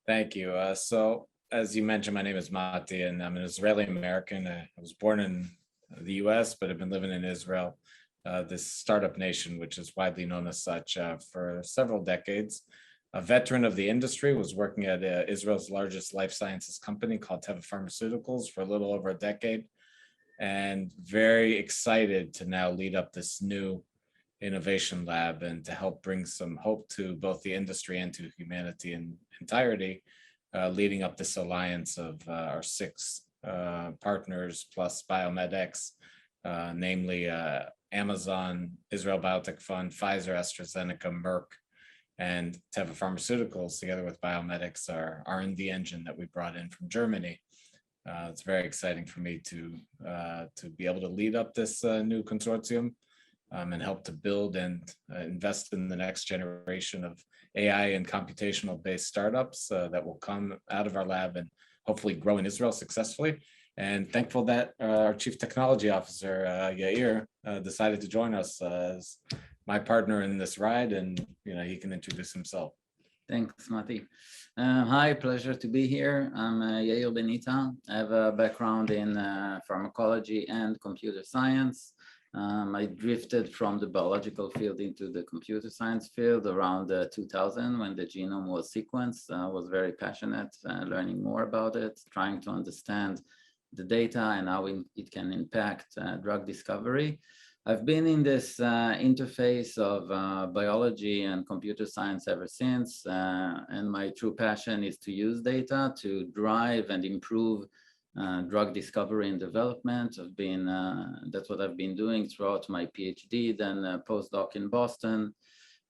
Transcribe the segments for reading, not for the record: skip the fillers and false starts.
Thank you. So, as you mentioned, my name is Mati, and I'm an Israeli American. I was born in the US, but I've been living in Israel, this startup nation, which is widely known as such, for several decades. A veteran of the industry, was working at Israel's largest life sciences company called Teva Pharmaceuticals for a little over a decade, and very excited to now lead up this new innovation lab and to help bring some hope to both the industry and to humanity in entirety, leading up this alliance of our six partners plus Biomedx, namely Amazon, Israel Biotech Fund, Pfizer, AstraZeneca, Merck, and Teva Pharmaceuticals, together with Biomedx, our R&D engine that we brought in from Germany. It's very exciting for me to be able to lead up this new consortium, and help to build and invest in the next generation of AI and computational based startups that will come out of our lab and hopefully grow in Israel successfully. And thankful that our Chief Technology Officer, Yair, decided to join us as my partner in this ride, and he can introduce himself. Thanks, Mati. Hi, pleasure to be here. I'm Yair Benita. I have a background in pharmacology and computer science. I drifted from the biological field into the computer science field around 2000 when the genome was sequenced. I was very passionate learning more about it, trying to understand the data and how it can impact drug discovery. I've been in this interface of biology and computer science ever since, and my true passion is to use data to drive and improve drug discovery and development. That's what I've been doing throughout my PhD, then a postdoc in Boston,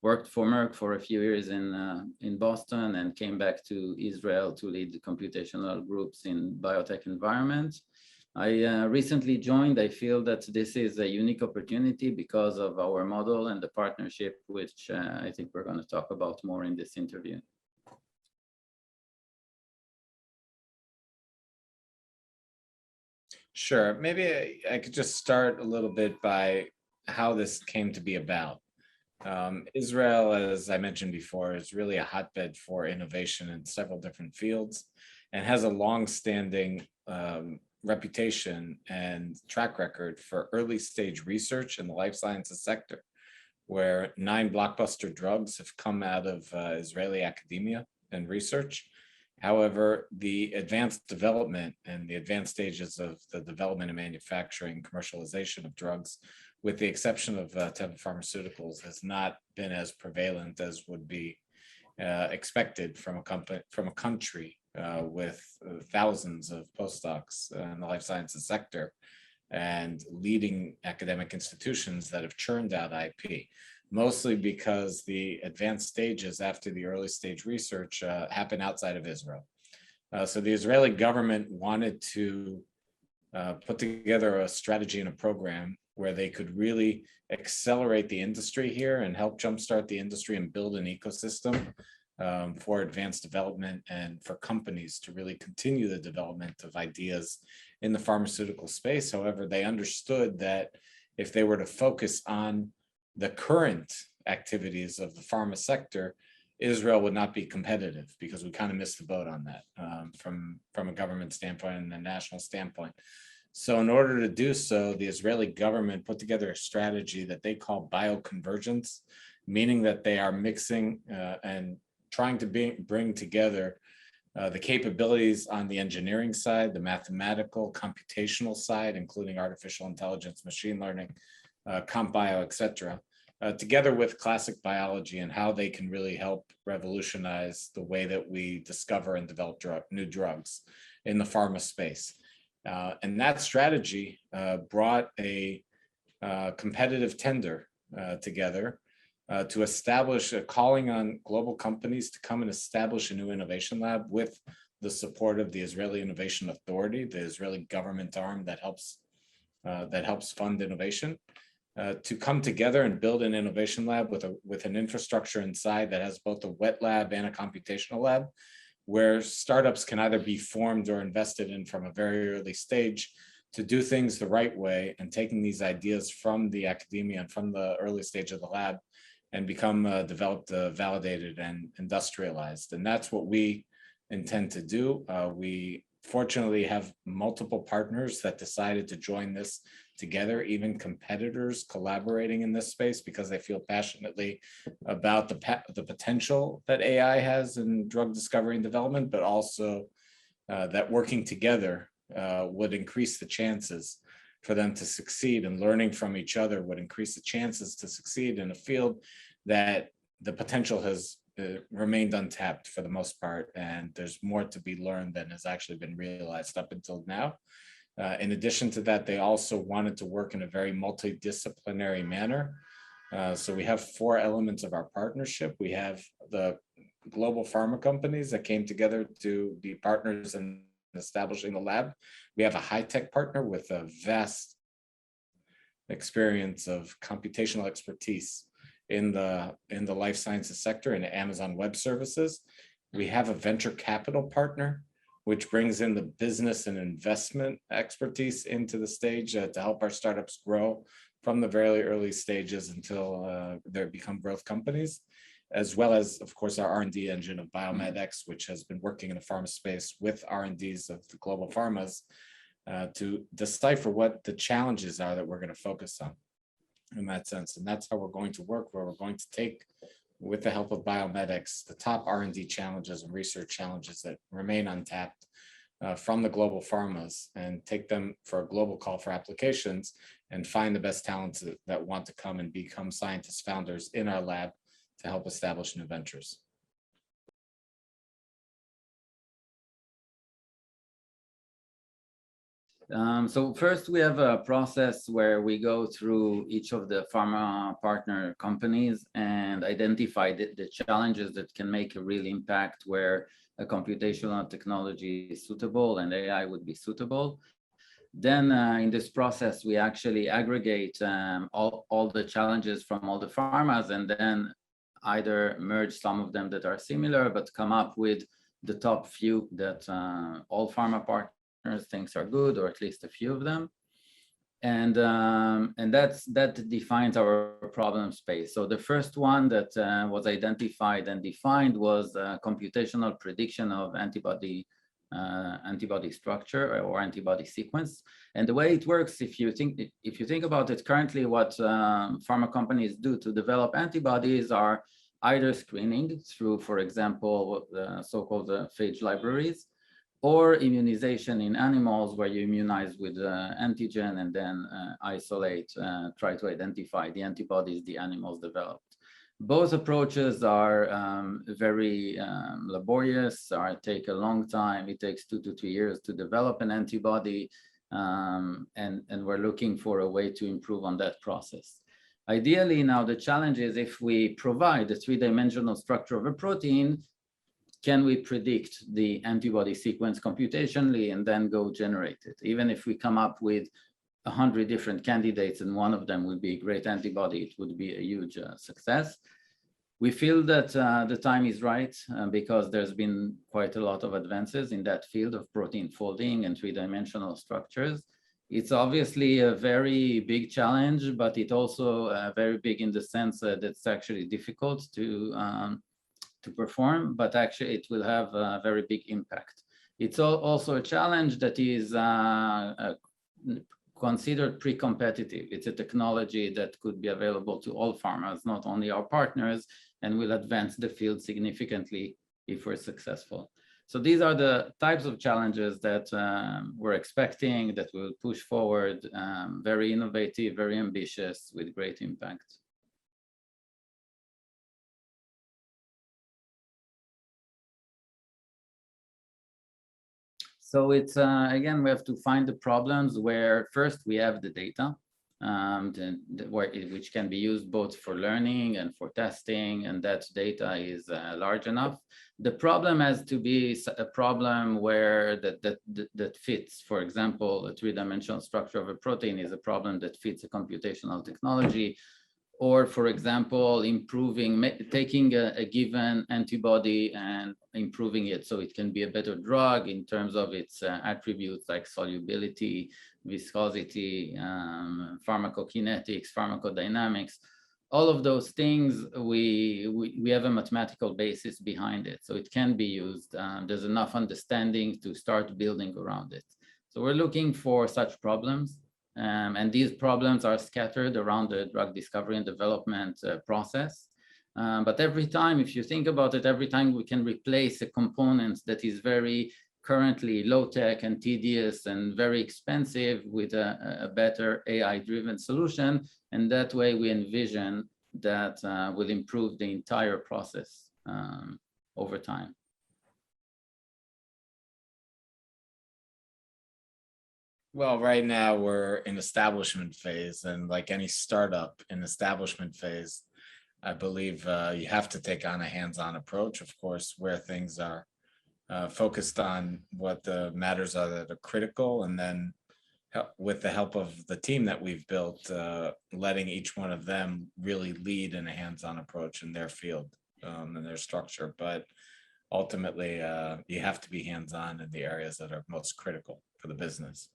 worked for Merck for a few years in Boston, and came back to Israel to lead the computational groups in biotech environment. I recently joined. I feel that this is a unique opportunity because of our model and the partnership, which I think we're going to talk about more in this interview. Sure. Maybe I could just start a little bit by how this came to be about. Israel, as I mentioned before, is really a hotbed for innovation in several different fields and has a long-standing reputation and track record for early stage research in the life sciences sector, where 9 blockbuster drugs have come out of Israeli academia and research. However, the advanced development and the advanced stages of the development and manufacturing commercialization of drugs, with the exception of Teva Pharmaceuticals, has not been as prevalent as would be expected from a country with thousands of postdocs in the life sciences sector and leading academic institutions that have churned out IP. Mostly because the advanced stages after the early stage research happen outside of Israel. So the Israeli government wanted to put together a strategy and a program where they could really accelerate the industry here and help jumpstart the industry and build an ecosystem for advanced development and for companies to really continue the development of ideas in the pharmaceutical space. However, they understood that if they were to focus on the current activities of the pharma sector, Israel would not be competitive, because we kind of missed the boat on that from a government standpoint and a national standpoint. So in order to do so, the Israeli government put together a strategy that they call bioconvergence, meaning that they are mixing and trying to bring together the capabilities on the engineering side, the mathematical, computational side, including artificial intelligence, machine learning, comp bio, etc., together with classic biology and how they can really help revolutionize the way that we discover and develop new drugs in the pharma space. And that strategy brought a competitive tender together to establish a calling on global companies to come and establish a new innovation lab with the support of the Israeli Innovation Authority, the Israeli government arm that helps fund innovation. To come together and build an innovation lab with an infrastructure inside that has both a wet lab and a computational lab, where startups can either be formed or invested in from a very early stage to do things the right way, and taking these ideas from the academia and from the early stage of the lab and become developed, validated, and industrialized. And that's what we intend to do. We fortunately have multiple partners that decided to join this together, even competitors collaborating in this space because they feel passionately about the potential that AI has in drug discovery and development, but also that working together would increase the chances for them to succeed, and learning from each other would increase the chances to succeed in a field that the potential has remained untapped for the most part, and there's more to be learned than has actually been realized up until now. In addition to that, they also wanted to work in a very multidisciplinary manner. So we have 4 elements of our partnership. We have the global pharma companies that came together to be partners in establishing the lab. We have a high-tech partner with a vast experience of computational expertise in the life sciences sector in Amazon Web Services. We have a venture capital partner, which brings in the business and investment expertise into the stage to help our startups grow from the very early stages until they become growth companies, as well as, of course, our R&D engine of BioMedX, which has been working in the pharma space with R&Ds of the global pharmas to decipher what the challenges are that we're going to focus on in that sense. And that's how we're going to work, where we're going to take, with the help of BioMedX, the top R&D challenges and research challenges that remain untapped from the global pharmas, and take them for a global call for applications and find the best talents that want to come and become scientists founders in our lab to help establish new ventures. So first we have a process where we go through each of the pharma partner companies and identify the challenges that can make a real impact, where a computational technology is suitable and AI would be suitable. Then in this process, we actually aggregate all the challenges from all the pharmas, and then either merge some of them that are similar, but come up with the top few that all pharma partners thinks are good, or at least a few of them. And that defines our problem space. So the first one that was identified and defined was computational prediction of antibody structure or antibody sequence. And the way it works, if you think about it, currently what pharma companies do to develop antibodies are either screening through, for example, the so-called phage libraries, or immunization in animals, where you immunize with antigen and then isolate, try to identify the antibodies the animals developed. Both approaches are very laborious, or take a long time. It takes 2 to 3 years to develop an antibody, and we're looking for a way to improve on that process. Ideally, now the challenge is, if we provide the 3-dimensional structure of a protein, can we predict the antibody sequence computationally and then go generate it? Even if we come up with 100 different candidates and one of them would be a great antibody, it would be a huge success. We feel that the time is right because there's been quite a lot of advances in that field of protein folding and 3-dimensional structures. It's obviously a very big challenge, but it's also very big in the sense that it's actually difficult to perform, but actually it will have a very big impact. It's also a challenge that is considered pre-competitive. It's a technology that could be available to all pharmas, not only our partners, and will advance the field significantly if we're successful. So these are the types of challenges that we're expecting, that will push forward, very innovative, very ambitious, with great impact. So it's, again, we have to find the problems where first we have the data, which can be used both for learning and for testing, and that data is large enough. The problem has to be a problem where that fits. For example, a 3-dimensional structure of a protein is a problem that fits a computational technology. Or, for example, taking a given antibody and improving it so it can be a better drug in terms of its attributes like solubility, viscosity, pharmacokinetics, pharmacodynamics. all of those things, we have a mathematical basis behind it, so it can be used. There's enough understanding to start building around it. So we're looking for such problems, and these problems are scattered around the drug discovery and development process. But every time, if you think about it, every time we can replace a component that is very currently low-tech and tedious and very expensive with a better AI-driven solution, and that way we envision that will improve the entire process over time. Well, right now we're in establishment phase, and like any startup in establishment phase, I believe you have to take on a hands-on approach, of course, where things are focused on what the matters are that are critical, and then with the help of the team that we've built, letting each one of them really lead in a hands-on approach in their field and their structure. But ultimately, you have to be hands-on in the areas that are most critical for the business.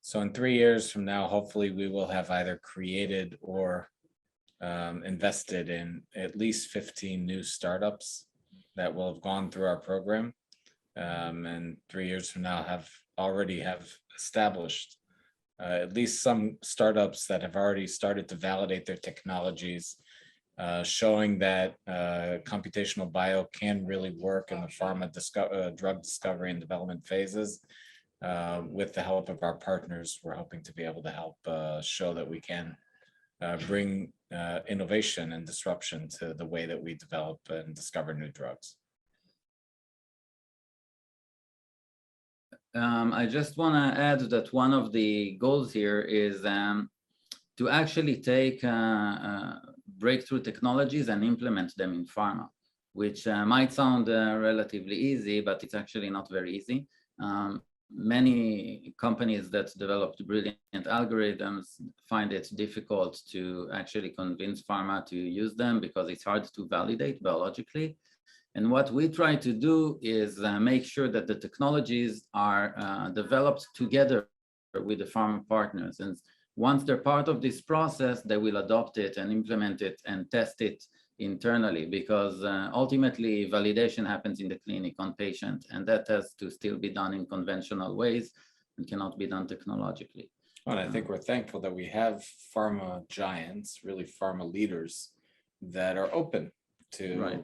So in 3 years from now, hopefully we will have either created or invested in at least 15 new startups that will have gone through our program, and 3 years from now already have established at least some startups that have already started to validate their technologies, showing that computational bio can really work in the pharma drug discovery and development phases. With the help of our partners, we're hoping to be able to help show that we can bring innovation and disruption to the way that we develop and discover new drugs. I just want to add that one of the goals here is to actually take breakthrough technologies and implement them in pharma, which might sound relatively easy, but it's actually not very easy. Many companies that developed brilliant algorithms find it difficult to actually convince pharma to use them because it's hard to validate biologically. And what we try to do is make sure that the technologies are developed together with the pharma partners. And once they're part of this process, they will adopt it and implement it and test it internally, because ultimately validation happens in the clinic on patient, and that has to still be done in conventional ways and cannot be done technologically. Well, I think we're thankful that we have pharma giants, really pharma leaders, that are open to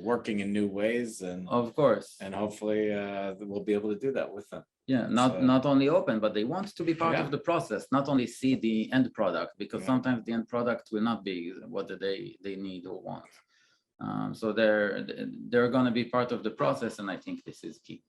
working in new ways, and of course, and hopefully we'll be able to do that with them. Yeah, not only open, but they want to be part of the process, not only see the end product, because sometimes the end product will not be what they need or want. So they're going to be part of the process, and I think this is key.